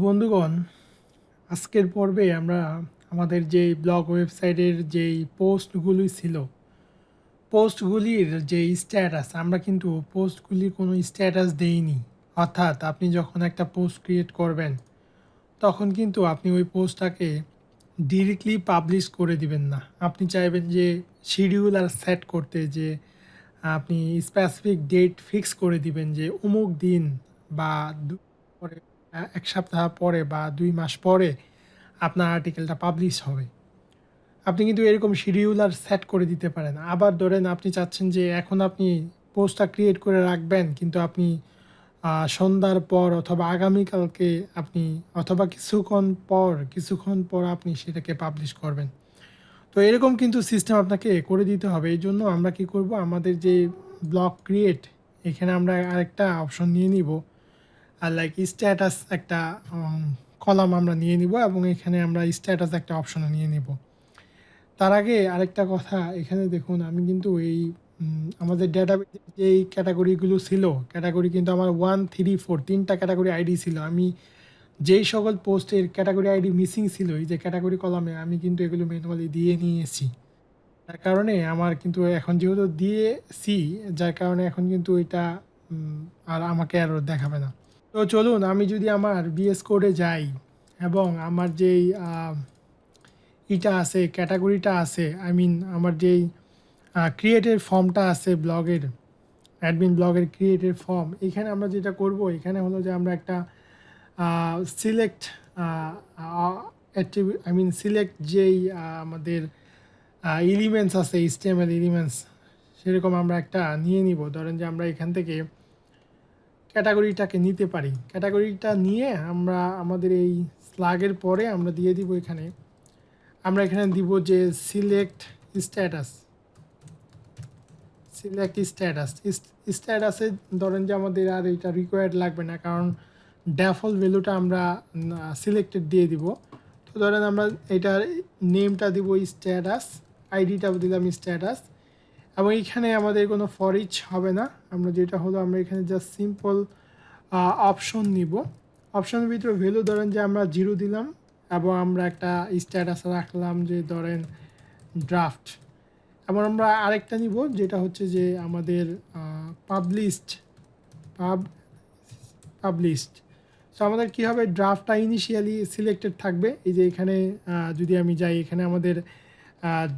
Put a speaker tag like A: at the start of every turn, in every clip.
A: বন্ধুগণ, আজকের পর্বে আমরা আমাদের যে ব্লগ ওয়েবসাইটের যেই পোস্টগুলি ছিল, পোস্টগুলির যে স্ট্যাটাস, আমরা কিন্তু পোস্টগুলির কোনো স্ট্যাটাস দেইনি। অর্থাৎ আপনি যখন একটা পোস্ট ক্রিয়েট করবেন, তখন কিন্তু আপনি ওই পোস্টটাকে ডিরেক্টলি পাবলিশ করে দিবেন না। আপনি চাইবেন যে শিডিউলার সেট করতে, যে আপনি স্পেসিফিক ডেট ফিক্স করে দিবেন যে অমুক দিন বা পরে, 1 সপ্তাহ পরে বা 2 মাস পরে আপনার আর্টিকেলটা পাবলিশ হবে। আপনি কিন্তু এরকম শিডিউলার সেট করে দিতে পারেন। আবার ধরেন আপনি চাচ্ছেন যে এখন আপনি পোস্টটা ক্রিয়েট করে রাখবেন, কিন্তু আপনি সন্ধ্যার পর অথবা আগামীকালকে আপনি অথবা কিছুক্ষণ পর আপনি সেটাকে পাবলিশ করবেন। তো এরকম কিন্তু সিস্টেম আপনাকে করে দিতে হবে। এই জন্য আমরা কি করব, আমাদের যে ব্লগ ক্রিয়েট, এখানে আমরা আরেকটা অপশন নিয়ে নিব, আর লাইক স্ট্যাটাস একটা কলাম আমরা নিয়ে নিব, এবং এখানে আমরা স্ট্যাটাস একটা অপশনও নিয়ে নিব। তার আগে আরেকটা কথা, এখানে দেখুন আমি কিন্তু এই আমাদের ডেটাবেজে যেই ক্যাটাগরিগুলো ছিল, ক্যাটাগরি কিন্তু আমার 1, 3, 4 তিনটা ক্যাটাগরি আইডি ছিল। আমি যেই সকল পোস্টের ক্যাটাগরি আইডি মিসিং ছিল এই যে ক্যাটাগরি কলামে, আমি কিন্তু এগুলো ম্যানুয়ালি দিয়ে নিয়েছি। যার কারণে আমার কিন্তু এখন যেহেতু দিয়েছি, যার কারণে এখন কিন্তু এটা আর আমাকে আর দেখাবে না। তো চলুন, আমি যদি আমার বিএস কোডে যাই এবং আমার যেই ইটা আছে, ক্যাটাগরিটা আছে, আমার যেই ক্রিয়েটের ফর্মটা আছে ব্লগের, অ্যাডমিন ব্লগের ক্রিয়েটের ফর্ম, এখানে আমরা যেটা করব, এখানে হলো যে আমরা একটা সিলেক্ট সিলেক্ট যেই আমাদের এলিমেন্টস আছে, HTML এলিমেন্টস, সেরকম আমরা একটা নিয়ে নিব। ধরেন যে আমরা এখান থেকে ক্যাটাগরিটাকে নিতে পারি। ক্যাটাগরিটা নিয়ে আমরা আমাদের এই স্লাগের পরে আমরা দিয়ে দিব এখানে, আমরা এখানে দিব যে সিলেক্ট স্ট্যাটাস। স্ট্যাটাসে ধরেন যে আমাদের আর এটা রিকোয়ার্ড লাগবে না, কারণ ডিফল্ট ভ্যালুটা আমরা সিলেক্টেড দিয়ে দিব। তো ধরেন আমরা এটার নেমটা দিব স্ট্যাটাস, আইডিটাও দিলাম স্ট্যাটাস, এবং এখানে আমাদের কোনো ফর ইচ হবে না। আমরা যেটা হলো, আমরা এখানে জাস্ট সিম্পল অপশন নিব। অপশনের ভিতরে ভ্যালু ধরেন যে আমরা 0 দিলাম, এবং আমরা একটা স্ট্যাটাস রাখলাম যে ধরেন ড্রাফট। এবং আমরা আরেকটা নিব যেটা হচ্ছে যে আমাদের পাবলিশড। সো আমাদের কী হবে, ড্রাফটটা ইনিশিয়ালি সিলেক্টেড থাকবে। এই যে এখানে যদি আমি যাই, এখানে আমাদের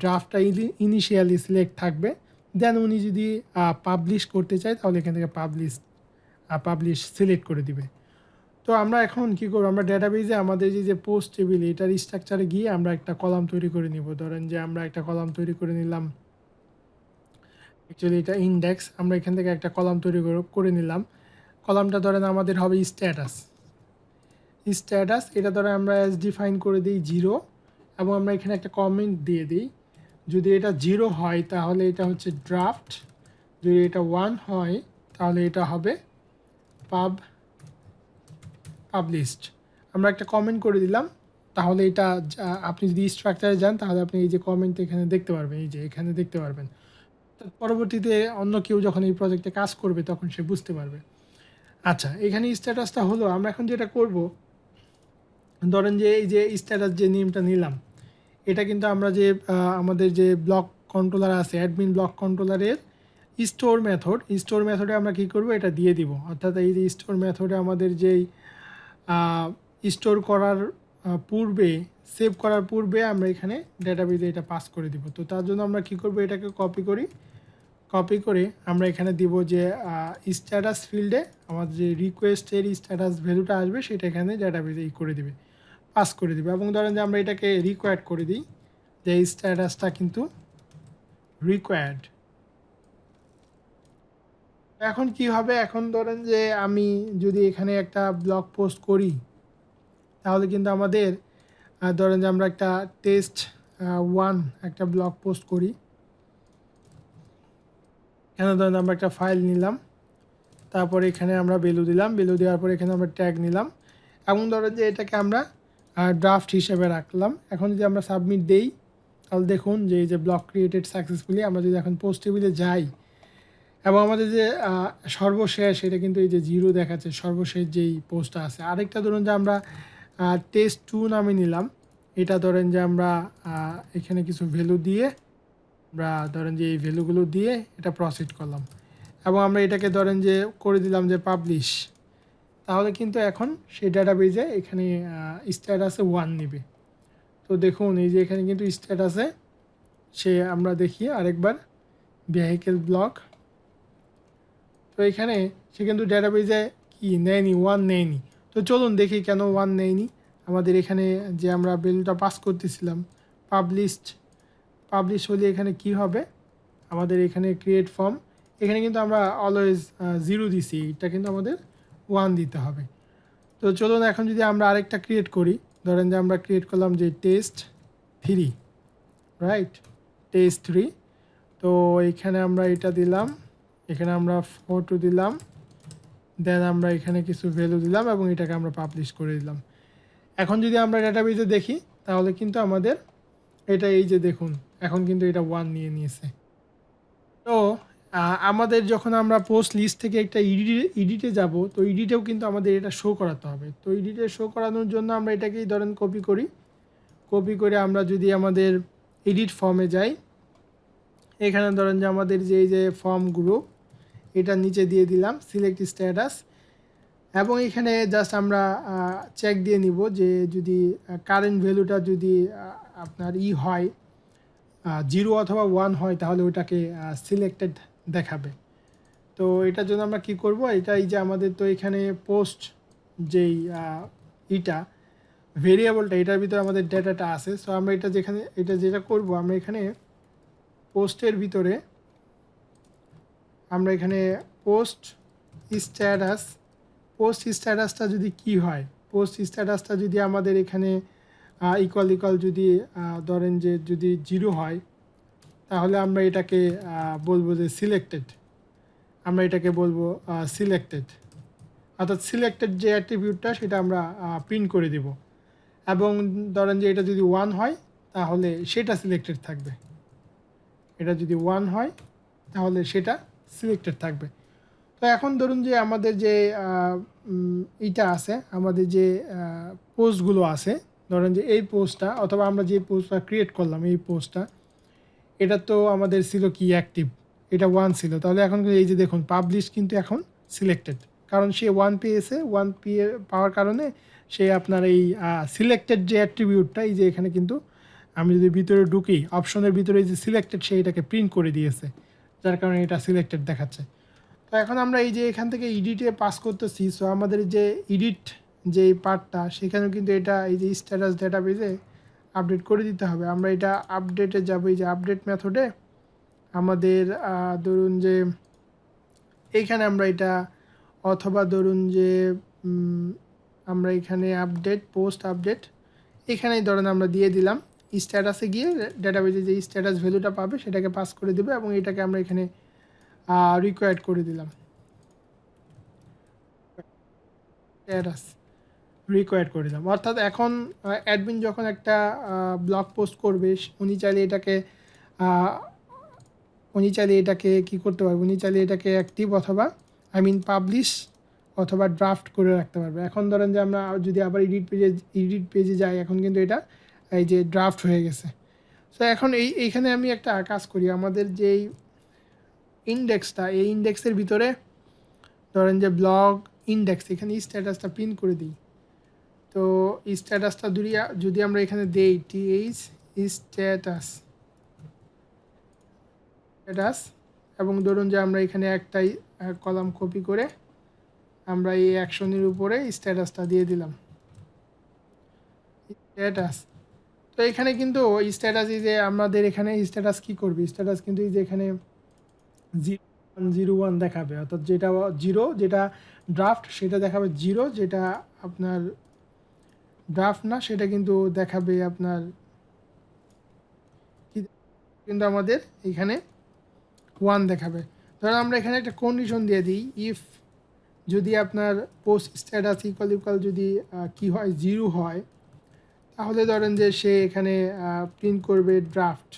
A: ড্রাফটটা ইনিশিয়ালি সিলেক্ট থাকবে। দেন উনি যদি পাবলিশ করতে চায়, তাহলে এখান থেকে পাবলিশ সিলেক্ট করে দিবে। তো আমরা এখন কী করবো, আমরা ডেটাবেজে আমাদের যে পোস্ট টেবিল, এটার স্ট্রাকচারে গিয়ে আমরা একটা কলাম তৈরি করে নিব। ধরেন যে আমরা একটা কলাম তৈরি করে নিলাম, অ্যাকচুয়ালি এটা ইন্ডেক্স। আমরা এখান থেকে একটা কলাম তৈরি করে নিলাম। কলামটা ধরেন আমাদের হবে স্ট্যাটাস। এটা ধরে আমরা এস ডিফাইন করে দিই 0, এবং আমরা এখানে একটা কমেন্ট দিয়ে দিই। যদি এটা 0 হয় তাহলে এটা হচ্ছে ড্রাফট, যদি এটা 1 হয় তাহলে এটা হবে পাবলিশড। আমরা একটা কমেন্ট করে দিলাম। তাহলে এটা আপনি যদি স্ট্রাকচারে যান, তাহলে আপনি এই যে কমেন্ট এখানে দেখতে পারবেন, এই যে এখানে দেখতে পারবেন। পরবর্তীতে অন্য কেউ যখন এই প্রজেক্টে কাজ করবে, তখন সে বুঝতে পারবে। আচ্ছা, এখানে স্ট্যাটাসটা হলো। আমরা এখন যেটা করব, ধরেন যে এই যে স্ট্যাটাস যে নেমটা নিলাম, এটা কিন্তু আমরা যে আমাদের যে ব্লক কন্ট্রোলার আছে, অ্যাডমিন ব্লক কন্ট্রোলারের স্টোর মেথডে আমরা কি করব, এটা দিয়ে দিব। অর্থাৎ এই যে স্টোর মেথডে আমাদের যেই স্টোর করার পূর্বে, সেভ করার পূর্বে আমরা এখানে ডেটাবেজে এটা পাস করে দিব। তো তার জন্য আমরা কি করব, এটাকে কপি করে আমরা এখানে দিব যে স্ট্যাটাস ফিল্ডে আমাদের যে রিকোয়েস্টের স্ট্যাটাস ভ্যালুটা আসবে, সেটা এখানে ডেটাবেজে পাস করে দিবে। এবং ধরেন যে আমরা এটাকে রিকোয়ার্ড করে দিই যে এই স্ট্যাটাসটা কিন্তু রিকোয়ার্ড। এখন কি হবে, এখন ধরেন যে আমি যদি এখানে একটা ব্লগ পোস্ট করি, তাহলে কিন্তু আমাদের ধরেন যে আমরা একটা টেস্ট 1 একটা ব্লগ পোস্ট করি। এখানে ধরেন আমরা একটা ফাইল নিলাম, তারপরে এখানে আমরা ভ্যালু দিলাম, ভ্যালু দেওয়ার পরে এখানে আমরা ট্যাগ নিলাম, এবং ধরেন যে এটাকে আমরা ড্রাফট হিসেবে রাখলাম। এখন যদি আমরা সাবমিট দেই, তাহলে দেখুন যে এই যে ব্লগ ক্রিয়েটেড সাকসেসফুলি। আমরা যদি এখন পোস্ট টেবিলে যাই এবং আমাদের যে সর্বশেষ এটা কিন্তু এই যে 0 দেখাচ্ছে, সর্বশেষ যেই পোস্টটা আছে। আরেকটা ধরুন যে আমরা test2 নামে নিলাম। এটা ধরেন যে আমরা এখানে কিছু ভ্যালু দিয়ে আমরা ধরেন যে এই ভ্যালুগুলো দিয়ে এটা প্রসিড করলাম এবং আমরা এটাকে ধরেন যে করে দিলাম যে পাবলিশ। তাহলে কিন্তু এখন সেই ডাটাবেজে এখানে স্ট্যাটাসে 1 নেবে। তো দেখুন এই যে এখানে কিন্তু স্ট্যাটাসে সে আমরা দেখি আরেকবার ভেহিকেল ব্লক। তো এখানে সে কিন্তু ডাটাবেজে কি নেয়নি, 1 নেয়নি। তো চলুন দেখি কেন 1 নেয়নি। আমাদের এখানে যে আমরা ভ্যালুটা পাস করতেছিলাম পাবলিশ হলে এখানে কি হবে, আমাদের এখানে ক্রিয়েট ফর্ম, এখানে কিন্তু আমরা অলওয়েজ 0 দিছি, এটা কিন্তু আমাদের 1 দিতে হবে। তো চলুন এখন যদি আমরা আরেকটা ক্রিয়েট করি, ধরেন যে আমরা ক্রিয়েট করলাম যে test3, রাইট, test3। তো এখানে আমরা এটা দিলাম, এখানে আমরা ফটো দিলাম, দেন আমরা এখানে কিছু ভ্যালু দিলাম এবং এটাকে আমরা পাবলিশ করে দিলাম। এখন যদি আমরা ডাটাবেজে দেখি তাহলে কিন্তু আমাদের এটা এই যে দেখুন এখন কিন্তু এটা 1 নিয়ে নিয়েছে। তো আমাদের যখন আমরা পোস্ট লিস্ট থেকে একটা এডিটে যাব, তো এডিটেও কিন্তু আমাদের এটা শো করাতে হবে। তো এডিটে শো করানোর জন্য আমরা এটাকেই ধরেন কপি করে আমরা যদি আমাদের এডিট ফর্মে যাই, এখানে ধরেন যে আমাদের যে এই যে ফর্ম গ্রুপ, এটার নিচে দিয়ে দিলাম সিলেক্ট স্ট্যাটাস এবং এখানে জাস্ট আমরা চেক দিয়ে নিব যে যদি কারেন্ট ভ্যালুটা যদি আপনার হয় 0 অথবা 1 হয় তাহলে ওটাকে সিলেক্টেড দেখাবে। তো এটার জন্য আমরা কি করব, এটা এই যে আমাদের তো এখানে পোস্ট যেই ইটা ভেরিয়েবলটা, এটার ভিতরে আমাদের ডেটাটা আছে। সো আমরা এটা যেটা করব, আমরা এখানে পোস্টের ভিতরে আমরা এখানে পোস্ট স্ট্যাটাসটা যদি কি হয়, পোস্ট স্ট্যাটাসটা যদি আমাদের এখানে ইকুয়াল যদি ধরেন যে যদি 0 হয় তাহলে আমরা এটাকে বলবো যে সিলেক্টেড, আমরা এটাকে বলবো সিলেক্টেড, অর্থাৎ সিলেক্টেড যে অ্যাট্রিবিউটটা সেটা আমরা প্রিন্ট করে দিব। এবং ধরেন যে এটা যদি 1 হয় তাহলে সেটা সিলেক্টেড থাকবে, এটা যদি 1 হয় তাহলে সেটা সিলেক্টেড থাকবে। তো এখন ধরুন যে আমাদের যে ইটা আছে, আমাদের যে পোস্টগুলো আছে, ধরেন যে এই পোস্টটা অথবা আমরা যে পোস্টটা ক্রিয়েট করলাম এই পোস্টটা, এটা তো আমাদের ছিল কি অ্যাক্টিভ, এটা 1 ছিল। তাহলে এখন এই যে দেখুন পাবলিশ কিন্তু এখন সিলেক্টেড, কারণ সে 1 পেয়েছে, 1 পেয়ে পাওয়ার কারণে সে আপনার এই সিলেক্টেড যে অ্যাট্রিবিউটটা, এই যে এখানে কিন্তু আমি যদি ভিতরে ঢুকি অপশনের ভিতরে যে সিলেক্টেড সে এটাকে প্রিন্ট করে দিয়েছে, যার কারণে এটা সিলেক্টেড দেখাচ্ছে। তো এখন আমরা এই যে এখান থেকে এডিটে পাস করতেছি, সো আমাদের যে এডিট যে পার্টটা সেখানেও কিন্তু এটা এই যে স্ট্যাটাস ডেটাবেজে আপডেট করে দিতে হবে। আমরা এটা আপডেটে যাব, এই যে আপডেট মেথডে আমাদের ধরুন যে এইখানে আমরা এটা অথবা ধরুন যে আমরা এখানে পোস্ট আপডেট এখানেই ধরেন আমরা দিয়ে দিলাম, স্ট্যাটাসে গিয়ে ডেটাবেজে যে স্ট্যাটাস ভ্যালুটা পাবে সেটাকে পাস করে দেবে এবং এটাকে আমরা এখানে রিকোয়ার্ড করে দিলাম, স্ট্যাটাস রিকোয়ার্ড করে দিলাম। অর্থাৎ এখন অ্যাডমিন যখন একটা ব্লগ পোস্ট করবে উনি চাইলে এটাকে কী করতে পারবে, উনি চাইলে এটাকে অ্যাক্টিভ অথবা পাবলিশ অথবা ড্রাফট করে রাখতে পারবে। এখন ধরেন যে আমরা যদি আবার এডিট পেজে যাই, এখন কিন্তু এটা এই যে ড্রাফট হয়ে গেছে। সো এখন এইখানে আমি একটা কাজ করি, আমাদের যেই ইন্ডেক্সটা, এই ইন্ডেক্সের ভিতরে ধরেন যে ব্লগ ইন্ডেক্স, এখানে স্ট্যাটাসটা প্রিন্ট করে দিই। তো স্ট্যাটাসটা যদি আমরা এখানে দেই স্ট্যাটাস এবং ধরুন যে আমরা এখানে একটাই কলাম কপি করে আমরা এই অ্যাকশনের উপরে স্ট্যাটাসটা দিয়ে দিলাম, স্ট্যাটাস। তো এখানে কিন্তু স্ট্যাটাস এই যে আমাদের এখানে স্ট্যাটাস কী করবে, স্ট্যাটাস কিন্তু এই যে এখানে 0 1 দেখাবে, অর্থাৎ যেটা 0 যেটা ড্রাফট সেটা দেখাবে 0, যেটা আপনার ড্রাফট না সেটা কিন্তু দেখাবে আপনার কিন্তু আমাদের এখানে 1 দেখাবে। ধরুন আমরা এখানে একটা কন্ডিশন দিয়ে দিই, ইফ যদি আপনার পোস্ট স্ট্যাটাস ইকুয়াল যদি কি হয় 0 হয় তাহলে ধরেন যে সে এখানে প্রিন্ট করবে ড্রাফট।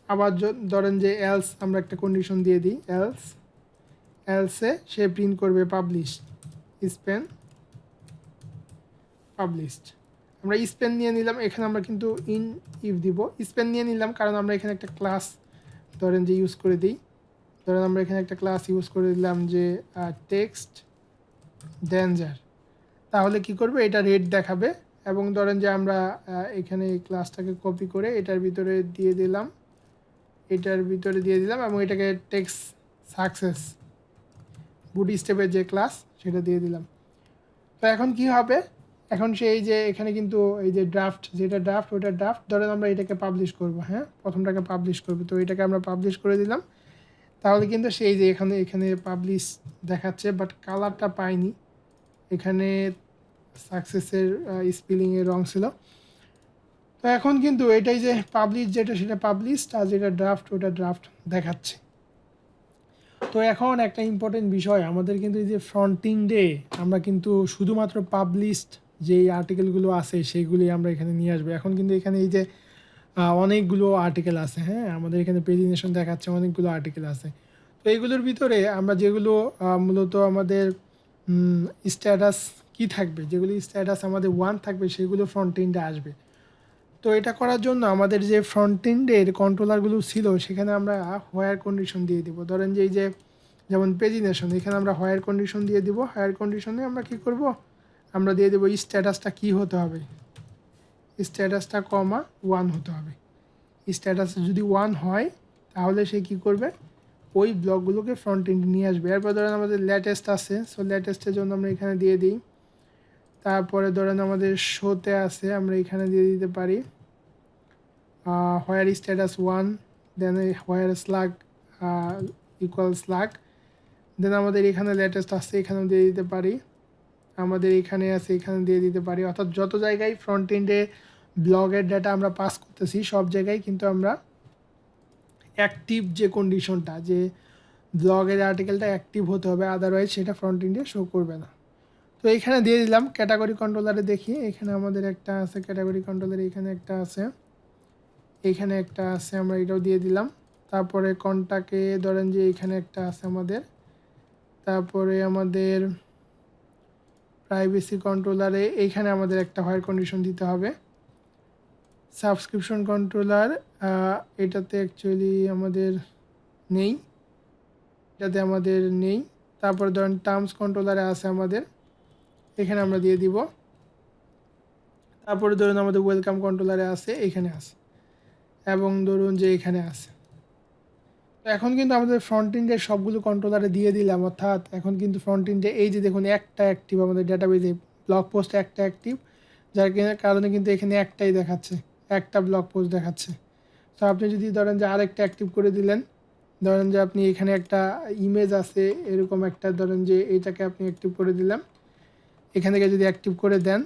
A: আবার ধরেন যে এলস আমরা একটা কন্ডিশন দিয়ে দিই, এলসে সে প্রিন্ট করবে পাবলিশ স্পেন পাবলিশড। আমরা স্পেন নিয়ে নিলাম, এখানে আমরা কিন্তু ইন ইফ দিব, স্পেন নিয়ে নিলাম কারণ আমরা এখানে একটা ক্লাস ধরেন যে ইউজ করে দিই। ধরেন আমরা এখানে একটা ক্লাস ইউজ করে দিলাম যে টেক্সট ডেঞ্জার, তাহলে কি করবে, এটা রেড দেখাবে। এবং ধরেন যে আমরা এখানে এই ক্লাসটাকে কপি করে এটার ভিতরে দিয়ে দিলাম, এবং এটাকে টেক্সট সাকসেস বুট স্টেপের যে ক্লাস সেটা দিয়ে দিলাম। তো এখন কি হবে, এখন সেই যে এখানে কিন্তু এই যে ড্রাফট, যেটা ড্রাফট ওটা ড্রাফট, ধরেন আমরা এটাকে পাবলিশ করব, হ্যাঁ প্রথমটাকে পাবলিশ করব, তো এটাকে আমরা পাবলিশ করে দিলাম। তাহলে কিন্তু সেই যে এখানে পাবলিশ দেখাচ্ছে, বাট কালারটা পাইনি, এখানে সাকসেসের স্পেলিংয়ের রং ছিল। তো এখন কিন্তু এটাই যে পাবলিশ যেটা সেটা পাবলিশড, আর যেটা ড্রাফট ওটা ড্রাফট দেখাচ্ছে। তো এখন একটা ইম্পর্টেন্ট বিষয়, আমাদের কিন্তু এই যে ফ্রন্টিংয়ে আমরা কিন্তু শুধুমাত্র পাবলিশড যেই আর্টিকেলগুলো আছে সেইগুলি আমরা এখানে নিয়ে আসবো। এখন কিন্তু এখানে এই যে অনেকগুলো আর্টিকেল আছে, হ্যাঁ আমাদের এখানে প্রেজেন্টেশন দেখাচ্ছে অনেকগুলো আর্টিকেল আছে। তো এইগুলোর ভিতরে আমরা যেগুলো মূলত আমাদের স্ট্যাটাস কি থাকবে, যেগুলি স্ট্যাটাস আমাদের 1 থাকবে সেগুলো ফ্রন্ট এন্ডে আসবে। তো এটা করার জন্য আমাদের যে ফ্রন্ট এন্ডের কন্ট্রোলারগুলো ছিল সেখানে আমরা হোয়ার কন্ডিশন দিয়ে দিব। ধরেন যে এই যে যেমন প্রেজেন্টেশন, এখানে আমরা হোয়ার কন্ডিশন দিয়ে দিব। হোয়ার কন্ডিশনে আমরা কি করব, আমরা দিয়ে দেবো স্ট্যাটাসটা কি হতে হবে, স্ট্যাটাসটা কমা 1 হতে হবে। স্ট্যাটাস যদি 1 হয় তাহলে সে কি করবে, ওই ব্লকগুলোকে ফ্রন্ট এন্ডে নিয়ে আসবে। এরপর ধরেন আমাদের লেটেস্ট আছে, সো লেটেস্টের জন্য আমরা এখানে দিয়ে দিই। তারপরে ধরেন আমাদের শোতে আছে, আমরা এখানে দিয়ে দিতে পারি হোয়ার স্ট্যাটাস 1, দেন হোয়ার স্লাগ ইকুয়াল স্লাগ, দেন আমাদের এখানে লেটেস্ট আছে এখানেও দিয়ে দিতে পারি, আমাদের এখানে আছে এখানে দিয়ে দিতে পারি। অর্থাৎ যত জায়গায় ফ্রন্ট এন্ডে ব্লগের ডাটা আমরা পাস করতেছি সব জায়গায় কিন্তু আমরা অ্যাক্টিভ যে কন্ডিশনটা, যে ব্লগের আর্টিকেলটা অ্যাক্টিভ হতে হবে, আদারওয়াইজ সেটা ফ্রন্ট এন্ডে শো করবে না। তো এখানে দিয়ে দিলাম। ক্যাটাগরি কন্ট্রোলারে দেখি, এখানে আমাদের একটা আছে ক্যাটাগরি কন্ট্রোলারে, এখানে একটা আছে, এখানে একটা আছে, আমরা এটাও দিয়ে দিলাম। তারপরে কন্টাকে ধরেন যে এখানে একটা আছে আমাদের, তারপরে আমাদের প্রাইভেসি কন্ট্রোলারে এইখানে আমাদের একটা হোয়াইট কন্ডিশন দিতে হবে। সাবস্ক্রিপশন কন্ট্রোলার এটাতে অ্যাকচুয়ালি আমাদের নেই, এটাতে আমাদের নেই। তারপর ধরেন টার্মস কন্ট্রোলারে আছে আমাদের, এখানে আমরা দিয়ে দিব। তারপরে ধরুন আমাদের ওয়েলকাম কন্ট্রোলারে আছে, এখানে আছে, এবং ধরুন যে এখানে আছে। তো এখন কিন্তু আমাদের ফ্রন্ট এন্ডের সবগুলো কন্ট্রোলারে দিয়ে দিলাম, অর্থাৎ এখন কিন্তু ফ্রন্ট এন্ডে এই যে দেখুন একটা অ্যাক্টিভ, আমাদের ডাটাবেজে ব্লগ পোস্ট একটা অ্যাক্টিভ, যার কারণে কিন্তু এখানে একটাই দেখাচ্ছে, একটা ব্লগ পোস্ট দেখাচ্ছে। তো আপনি যদি ধরেন যে আরেকটা অ্যাক্টিভ করে দিলেন, ধরেন যে আপনি এখানে একটা ইমেজ আছে এরকম একটা, ধরেন যে এইটাকে আপনি অ্যাক্টিভ করে দিলাম, এখান থেকে যদি অ্যাক্টিভ করে দেন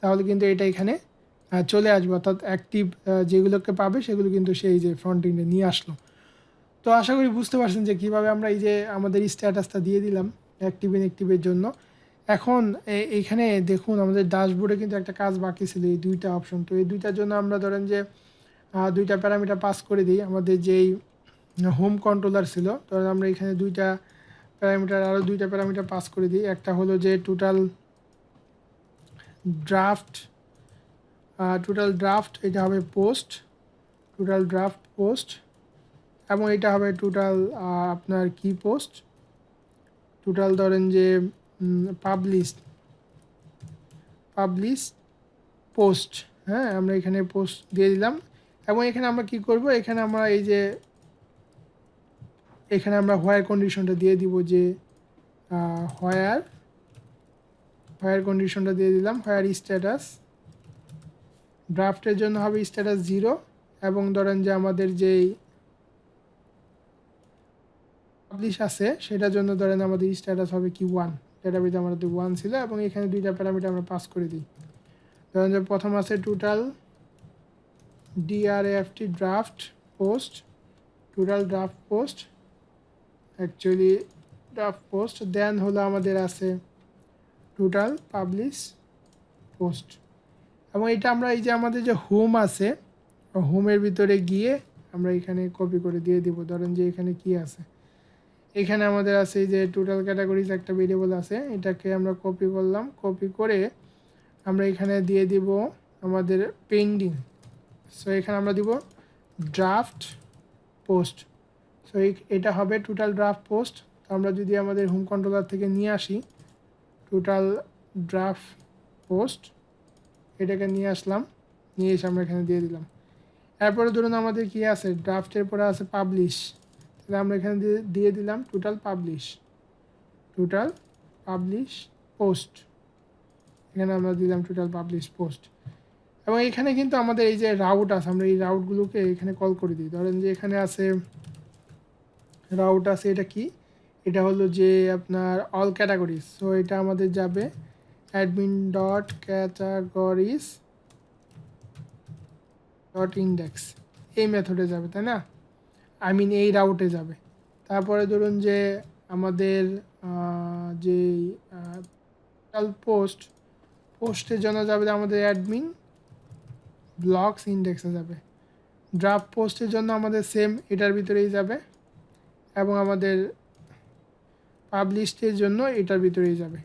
A: তাহলে কিন্তু এটা এখানে চলে আসবে, অর্থাৎ অ্যাক্টিভ যেগুলোকে পাবে সেগুলো কিন্তু সেই যে ফ্রন্ট এন্ডে নিয়ে আসলো। তো আশা করি বুঝতে পারছেন যে কীভাবে আমরা এই যে আমাদের স্ট্যাটাসটা দিয়ে দিলাম অ্যাক্টিভ ইনঅ্যাক্টিভের জন্য। এখন এইখানে দেখুন আমাদের ড্যাশবোর্ডে কিন্তু একটা কাজ বাকি ছিল, এই দুইটা অপশন। তো এই দুইটার জন্য আমরা ধরেন যে দুইটা প্যারামিটার পাস করে দিই। আমাদের যেই হোম কন্ট্রোলার ছিল, ধরেন আমরা এখানে দুইটা প্যারামিটার, আরও দুইটা প্যারামিটার পাস করে দিই। একটা হলো যে টোটাল ড্রাফট, এটা হবে পোস্ট, টোটাল ড্রাফট পোস্ট, এবং এটা হবে টোটাল আপনার কি পোস্ট, টোটাল ধরেন যে পাবলিশ পোস্ট, হ্যাঁ আমরা এখানে পোস্ট দিয়ে দিলাম। এবং এখানে আমরা কি করব, এখানে আমরা এই যে এখানে আমরা হোয়ার কন্ডিশনটা দিয়ে দিব, যে হোয়ার কন্ডিশনটা দিয়ে দিলাম, হোয়ার স্ট্যাটাস ড্রাফটের জন্য হবে স্ট্যাটাস 0, এবং ধরেন যে আমাদের যেই পাবলিশ আছে সেটার জন্য ধরেন আমাদের স্ট্যাটাস হবে কি 1, ডেটাবেজে আমাদের 1 ছিল, এবং এখানে দুইটা প্যারামিটার আমরা পাস করে দিই। ধরেন যে প্রথম আছে total DRAFT draft post, total draft post, actually draft post, then হলো আমাদের আছে টোটাল পাবলিশ পোস্ট। এবং এটা আমরা এই যে আমাদের যে হোম আছে, হোমের ভিতরে গিয়ে আমরা এখানে কপি করে দিয়ে দিব। ধরেন যে এখানে কি আছে, এখানে আমাদের আছে যে টোটাল ক্যাটাগরিজ একটা ভেরিয়েবল আছে, এটাকে আমরা কপি করলাম, কপি করে আমরা এখানে দিয়ে দিব আমাদের পেন্ডিং। সো এখানে আমরা দিব ড্রাফট পোস্ট। সো এটা হবে টোটাল ড্রাফট পোস্ট। তো আমরা যদি আমাদের হোম কন্ট্রোলার থেকে নিয়ে আসি টোটাল ড্রাফট পোস্ট, এটাকে নিয়ে আসলাম, নিয়ে এসে আমরা এখানে দিয়ে দিলাম। এরপরে ধরুন আমাদের কি আছে, ড্রাফটের পরে আছে পাবলিশ, তাহলে আমরা এখানে দিয়ে দিলাম টোটাল পাবলিশ পোস্ট। এখানে আমরা দিলাম টোটাল পাবলিশ পোস্ট। এবং এখানে কিন্তু আমাদের এই যে রাউট আছে, আমরা এই রাউটগুলোকে এখানে কল করে দিই। ধরেন যে এখানে আছে রাউট আছে, এটা কি, এটা হলো যে আপনার অল ক্যাটাগরিজ। সো এটা আমাদের যাবে admin dot categories dot index, এই মেথডে যাবে, তাই না, আই মিন এই রাউটে যাবে। তারপরে ধরুন যে আমাদের যে পোস্টের জন্য যাবে আমাদের অ্যাডমিন ব্লকস ইন্ডেক্সে যাবে। ড্রাফট পোস্টের জন্য আমাদের সেম এটার ভিতরেই যাবে, এবং আমাদের পাবলিশের জন্য এটার ভিতরেই যাবে।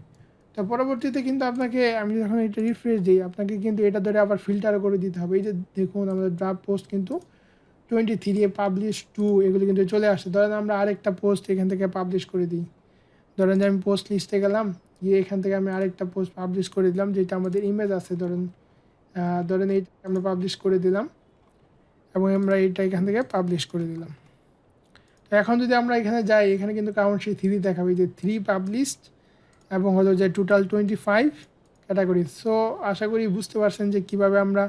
A: তো পরবর্তীতে কিন্তু আপনাকে, আমি যখন এটা রিফ্রেশ দিই, আপনাকে কিন্তু এটা ধরে আবার ফিল্টার করে দিতে হবে। এই যে দেখুন আমাদের ড্রাফট পোস্ট কিন্তু 23, পাবলিশ 2 এগুলো কিন্তু চলে আসে। ধরেন আমরা আরেকটা পোস্ট এখান থেকে পাবলিশ করে দিই। ধরেন যে আমি পোস্ট লিস্টে গেলাম, গিয়ে এখান থেকে আমি আরেকটা পোস্ট পাবলিশ করে দিলাম, যেটা আমাদের ইমেজ আছে। ধরেন এইটা আমরা পাবলিশ করে দিলাম, এবং আমরা এইটা এখান থেকে পাবলিশ করে দিলাম। তো এখন যদি আমরা এখানে যাই, এখানে কিন্তু কাউন্ট সেই 3 দেখাবে, যে 3 পাবলিশড এবং হলো যে টোটাল 25 ক্যাটাগরি। সো আশা করি বুঝতে পারছেন যে কিভাবে আমরা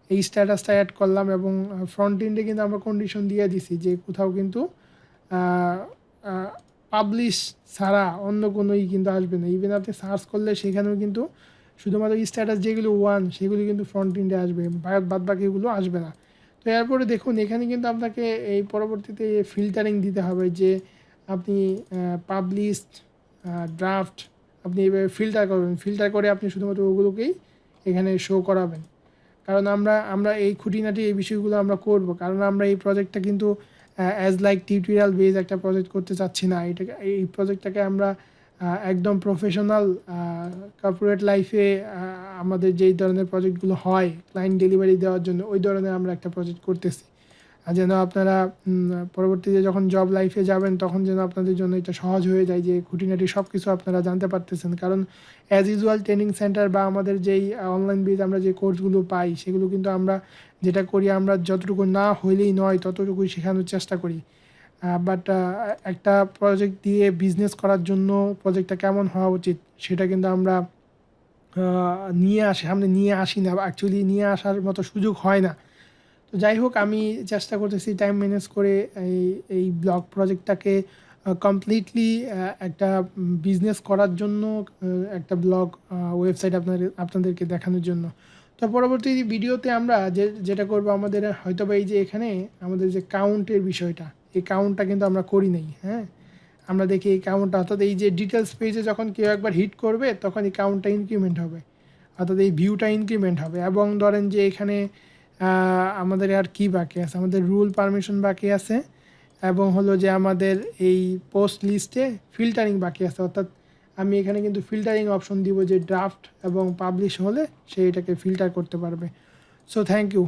A: এই স্ট্যাটাসটা অ্যাড করলাম। এবং ফ্রন্ট এন্ডে কিন্তু আমরা কন্ডিশন দিয়ে দিছি যে কোথাও কিন্তু পাবলিশ ছাড়া অন্য কোনোই কিন্তু আসবে না। ইভেন আপনি সার্চ করলে সেখানেও কিন্তু শুধুমাত্র স্ট্যাটাস যেগুলো 1 সেগুলি কিন্তু ফ্রন্ট এন্ডে আসবে, বাদ বাকিগুলো আসবে না। তো এরপরে দেখুন এখানে কিন্তু আপনাকে এই পরবর্তীতে ফিল্টারিং দিতে হবে, যে আপনি পাবলিশড, ড্রাফট, আপনি এইভাবে ফিল্টার করবেন, ফিল্টার করে আপনি শুধুমাত্র ওগুলোকেই এখানে শো করাবেন। কারণ আমরা এই খুঁটিনাটি এই বিষয়গুলো আমরা করব, কারণ আমরা এই প্রজেক্টটা কিন্তু অ্যাজ লাইক টিউটোরিয়াল বেজ একটা প্রজেক্ট করতে চাচ্ছি না। এই প্রজেক্টটাকে আমরা একদম প্রফেশনাল কর্পোরেট লাইফে আমাদের যেই ধরনের প্রজেক্টগুলো হয় ক্লায়েন্ট ডেলিভারি দেওয়ার জন্য, ওই ধরনের আমরা একটা প্রজেক্ট করতেছি। আর যেন আপনারা পরবর্তীতে যখন জব লাইফে যাবেন তখন যেন আপনাদের জন্য এটা সহজ হয়ে যায়, যে খুঁটিনাটি সব কিছু আপনারা জানতে পারতেছেন। কারণ অ্যাজ ইউজুয়াল ট্রেনিং সেন্টার বা আমাদের যেই অনলাইন বেজ আমরা যে কোর্সগুলো পাই, সেগুলো কিন্তু আমরা যেটা করি, আমরা যতটুকু না হইলেই নয় ততটুকুই শেখানোর চেষ্টা করি। বাট একটা প্রজেক্ট দিয়ে বিজনেস করার জন্য প্রজেক্টটা কেমন হওয়া উচিত সেটা কিন্তু আমরা সামনে নিয়ে আসি না, অ্যাকচুয়ালি নিয়ে আসার মতো সুযোগ হয় না। তো যাই হোক, আমি চেষ্টা করতেছি টাইম ম্যানেজ করে এই ব্লগ প্রজেক্টটাকে কমপ্লিটলি একটা বিজনেস করার জন্য, একটা ব্লগ ওয়েবসাইট আপনাদেরকে দেখানোর জন্য। তো পরবর্তী ভিডিওতে আমরা যেটা করব, আমাদের হয়তো বা এই যে এখানে আমাদের যে কাউন্টের বিষয়টা, এই কাউন্টটা কিন্তু আমরা করি নাই। হ্যাঁ, আমরা দেখি এই কাউন্টটা, অর্থাৎ এই যে ডিটেলস পেজে যখন কেউ একবার হিট করবে তখন এই কাউন্টটা ইনক্রিমেন্ট হবে, অর্থাৎ এই ভিউটা ইনক্রিমেন্ট হবে। এবং ধরেন যে এখানে আমাদের আর কি বাকি আছে, আমাদের রুল পারমিশন বাকি আছে, এবং হলো যে আমাদের এই পোস্ট লিস্টে ফিল্টারিং বাকি আছে। অর্থাৎ আমি এখানে কিন্তু ফিল্টারিং অপশন দিব, যে ড্রাফট এবং পাবলিশ হলে সে এটাকে ফিল্টার করতে পারবে। So thank you.